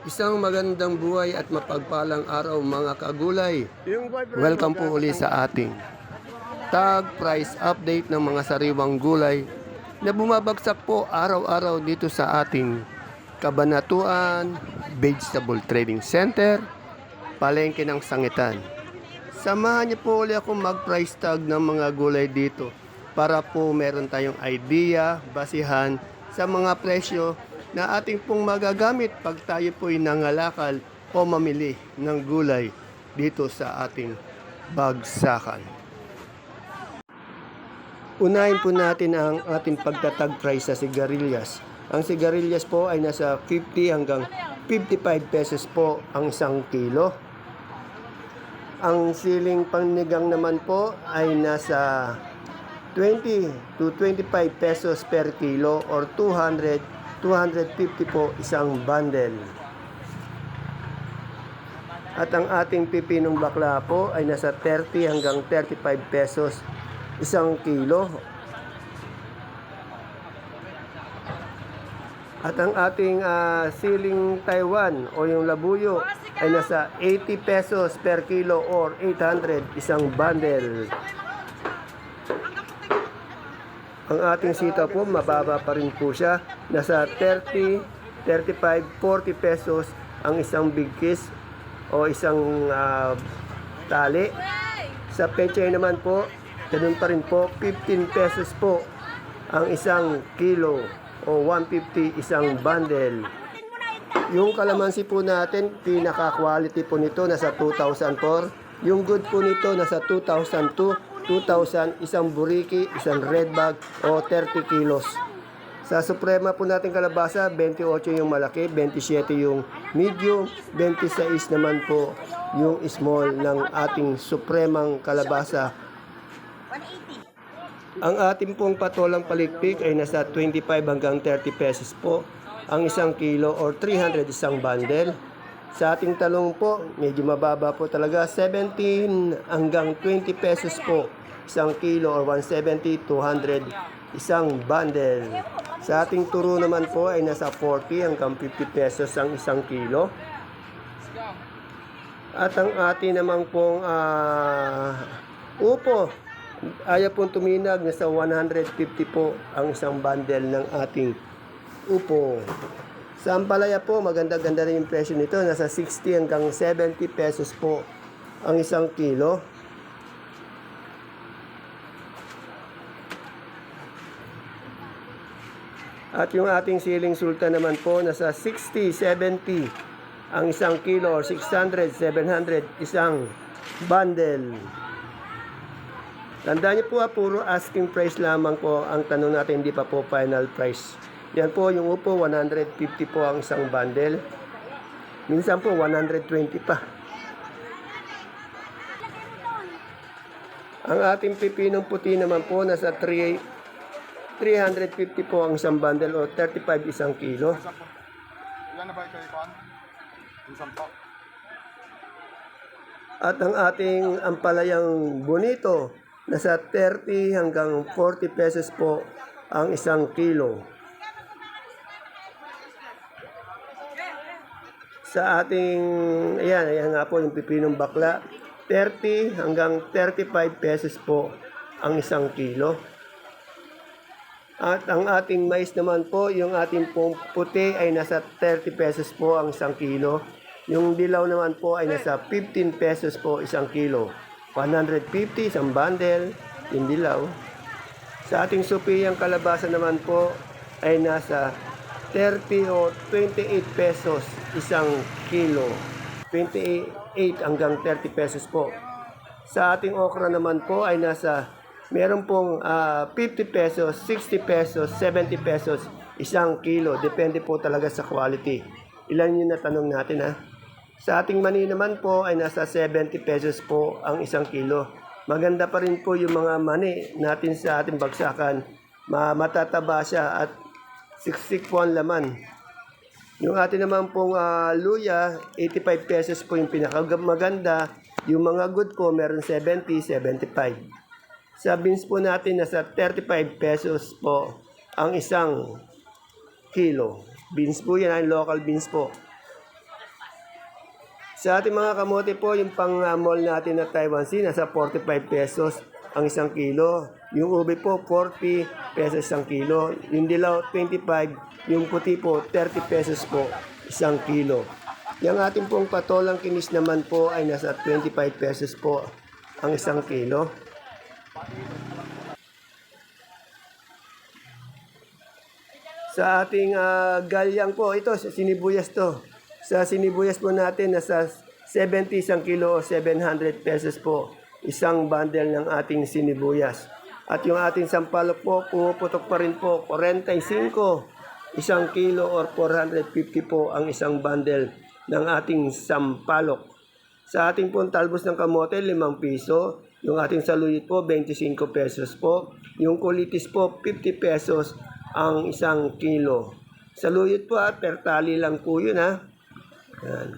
Isang magandang buhay at mapagpalang araw mga kagulay. Welcome po uli sa ating tag price update ng mga sariwang gulay na bumabagsak po araw-araw dito sa ating Kabanatuan Vegetable Trading Center, Palengke ng Sangitan. Samahan niyo po uli ako mag-price tag ng mga gulay dito para po meron tayong idea, basihan sa mga presyo na ating pong magagamit pag tayo po'y nangalakal o mamili ng gulay dito sa ating bagsakan. Unahin po natin ang ating pagtatag price sa sigarilyas. Ang sigarilyas po ay nasa 50 hanggang 55 pesos po ang isang kilo. Ang siling panigang naman po ay nasa 20 to 25 pesos per kilo or 250 po isang bundle. At ang ating pipinong bakla po ay nasa 30 hanggang 35 pesos isang kilo. At ang ating siling Taiwan o yung labuyo ay nasa 80 pesos per kilo or 800 isang bundle. Ang ating sitaw po, mababa pa rin po siya. Nasa 30, 35, 40 pesos ang isang big kiss o isang tali. Sa pechay naman po, ganun pa rin po, 15 pesos po ang isang kilo o 150 isang bundle. Yung kalamansi po natin, pinaka-quality po nito nasa 2004. Yung good po nito nasa 2002. 2,000, isang buriki, isang red bag o 30 kilos. Sa suprema po natin kalabasa, 28 yung malaki, 27 yung medium, 26 naman po yung small ng ating supremang kalabasa. Ang ating pong patolang palikpik ay nasa 25 hanggang 30 pesos po ang isang kilo or 300 isang bundle. Sa ating talong po, medyo mababa po talaga, 17 hanggang 20 pesos po isang kilo or 170, 200 isang bundle. Sa ating turo naman po ay nasa 40 hanggang 50 pesos ang isang kilo. At ang ating naman pong upo, ayaw pong tuminag, nasa 150 po ang isang bundle ng ating upo. Sa ampalaya po, maganda-ganda rin yung presyo nito. Nasa 60 hanggang 70 pesos po ang isang kilo. At yung ating siling sultan naman po, nasa 60, 70 ang isang kilo or 600, 700 isang bundle. Tandaan niyo po, puro asking price lamang po ang tanong natin, hindi pa po final price. Yan po, yung upo, 150 po ang isang bundle. Minsan po, 120 pa. Ang ating pipinong puti naman po, nasa 350 po ang isang bundle o 35 isang kilo. Ilan na ba ito ikon? Isang po. At ang ating ampalayang bonito, nasa 30 hanggang 40 pesos po ang isang kilo. Sa ating, ayan nga po yung pipinong bakla, 30 hanggang 35 pesos po ang isang kilo. At ang ating mais naman po, yung ating pong puti ay nasa 30 pesos po ang isang kilo. Yung dilaw naman po ay nasa 15 pesos po isang kilo. 150 isang bundle, yung dilaw. Sa ating supiyang kalabasa naman po ay nasa 30 o 28 pesos isang kilo. 28 hanggang 30 pesos po. Sa ating okra naman po ay nasa, meron pong 50 pesos, 60 pesos, 70 pesos isang kilo. Depende po talaga sa quality. Ilan yung natanong natin ha? Sa ating mani naman po ay nasa 70 pesos po ang isang kilo. Maganda pa rin po yung mga mani natin sa ating bagsakan. Matataba siya at siksik po ang laman. Yung atin naman pong luya, 85 pesos po yung pinakamaganda. Yung mga good po, meron 70, 75. Sa beans po natin, nasa 35 pesos po ang isang kilo. Beans po yan, ay local beans po. Sa ating mga kamote po, yung pang-mall natin na Taiwan Sea, nasa 45 pesos ang isang kilo. Yung ube po, 40 pesos isang kilo. Yung dilaw, 25. Yung puti po, 30 pesos po isang kilo. Yung ating pong patolang kinis naman po ay nasa 25 pesos po ang isang kilo. Sa ating galyang po, ito, sinibuyas to. Sa sinibuyas po natin, nasa 70 isang kilo o 700 pesos po isang bundle ng ating sinibuyas. At yung ating sampalok po, pumuputok pa rin po, 45 isang kilo or 450 po ang isang bundle ng ating sampalok. Sa ating pong talbos ng kamote, 5 piso. Yung ating saluyot po, 25 pesos po. Yung kulitis po, 50 pesos ang isang kilo. Saluyot po per tali lang po yun Yan.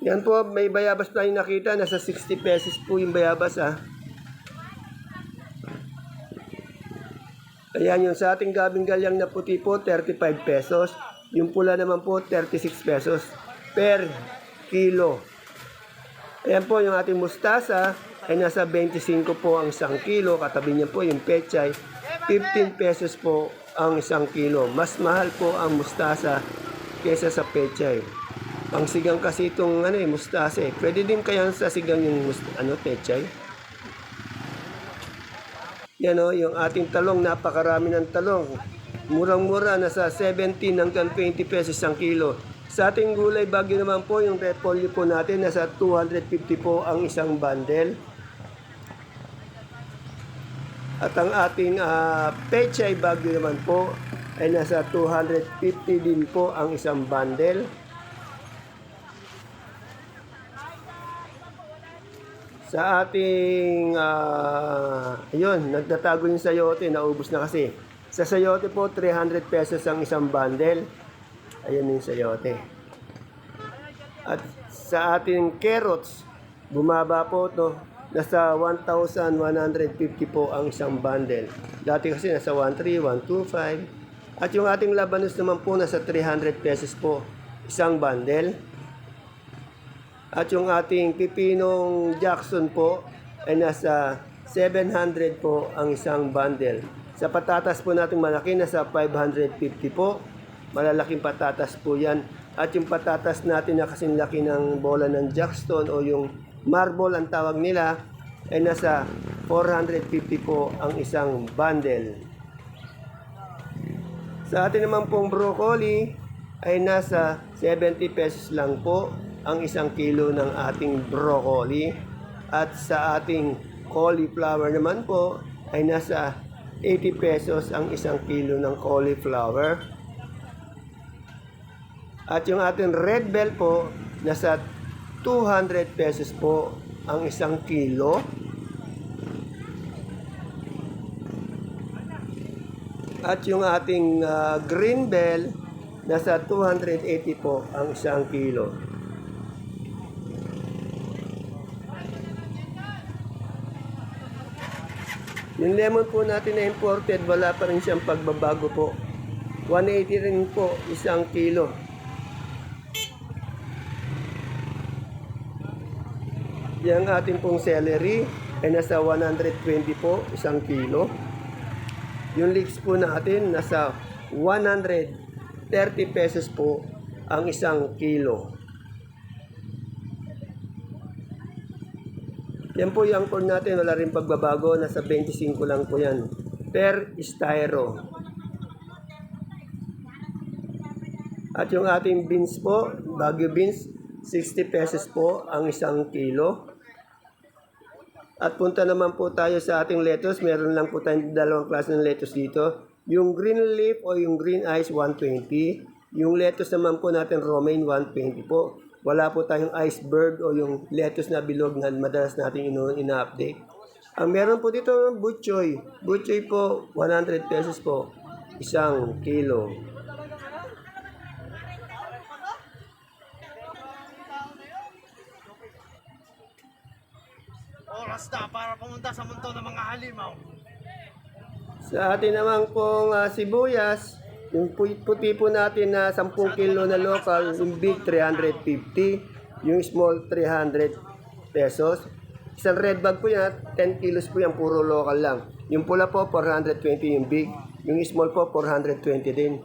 Yan po, may bayabas tayong nakita. Nasa 60 pesos po yung bayabas Ayan yung sa ating gabing galyang na puti po, 35 pesos. Yung pula naman po, 36 pesos per kilo. Ayan po yung ating mustasa ay nasa 25 po ang isang kilo. Katabi niya po yung pechay, 15 pesos po ang isang kilo. Mas mahal po ang mustasa kesa sa pechay. Ang sigang kasi itong mustasa Pwede din kaya sa sigang yung pechay. Yan yung ating talong, napakarami ng talong. Murang-mura, nasa 17 hanggang 20 pesos ang kilo. Sa ating gulay bagyo naman po, yung repolyo po natin, nasa 250 po ang isang bundle. At ang ating pechay bagyo naman po, ay nasa 250 din po ang isang bundle. Sa ating, ayun, nagtatago yung sayote, naubos na kasi. Sa sayote po, 300 pesos ang isang bundle. Ayan yung sayote. At sa ating carrots, bumaba po to, nasa 1,150 po ang isang bundle. Dati kasi nasa 1,300, 1,250. At yung ating labanos naman po, nasa 300 pesos po isang bundle. At yung ating pipinong Jackson po ay nasa 700 po ang isang bundle. Sa patatas po natin malaki, nasa 550 po. Malalaking patatas po yan. At yung patatas natin na kasing laki ng bola ng Jackson o yung marble ang tawag nila ay nasa 450 po ang isang bundle. Sa atin naman pong broccoli ay nasa 70 pesos lang po ang isang kilo ng ating broccoli. At sa ating cauliflower naman po ay nasa 80 pesos ang isang kilo ng cauliflower. At yung ating red bell po, nasa 200 pesos po ang isang kilo. At yung ating green bell, nasa 280 po ang isang kilo. Yung lemon po natin na imported, wala pa rin siyang pagbabago po. 180 rin po isang kilo. Yung ating pong celery ay nasa 120 po isang kilo. Yung leeks po natin nasa 130 pesos po ang isang kilo. Yan po yung corn natin, wala rin pagbabago, nasa 25 lang po yan per styro. At yung ating beans po, Baguio beans, 60 pesos po ang isang kilo. At punta naman po tayo sa ating lettuce. Meron lang po tayong dalawang klase ng lettuce dito. Yung green leaf o yung green eyes, 120. Yung lettuce naman po natin, romaine, 120 po. Wala po tayong iceberg o yung lettuce na bilog na madalas natin ina-update. Ang meron po dito, butchoy. Butchoy po, 100 pesos po isang kilo. Oras na para pumunta sa mundo ng mga halimaw. Sa atin naman pong sibuyas, Yung puti po natin na 10 kilo na local, yung big 350, yung small 300 pesos. Isang red bag po yan, 10 kilos po yan, puro local lang. Yung pula po, 420 yung big. Yung small po, 420 din.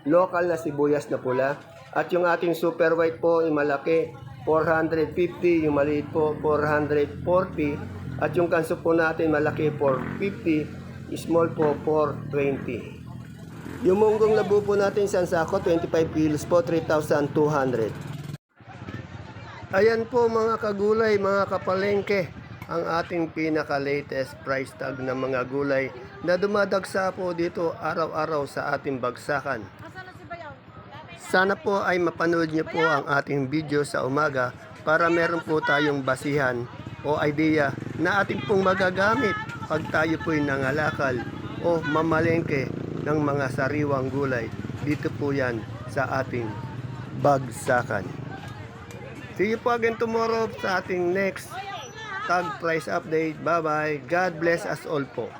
Local na sibuyas na pula. At yung ating super white po, yung malaki, 450. Yung maliit po, 440. At yung kanso po natin, malaki, 450. Small po, 420. Yung munggong labu po natin, isang sako, 25 kilos po, 3,200. Ayan po mga kagulay, mga kapalengke, ang ating pinaka-latest price tag ng mga gulay na dumadagsa po dito araw-araw sa ating bagsakan. Sana po ay mapanood niyo po ang ating video sa umaga para meron po tayong basihan o idea na ating pong magagamit pag tayo po'y nangalakal o mamalengke ng mga sariwang gulay. Dito po yan sa ating bagsakan. See you po again tomorrow sa ating next tag price update. Bye-bye. God bless us all po.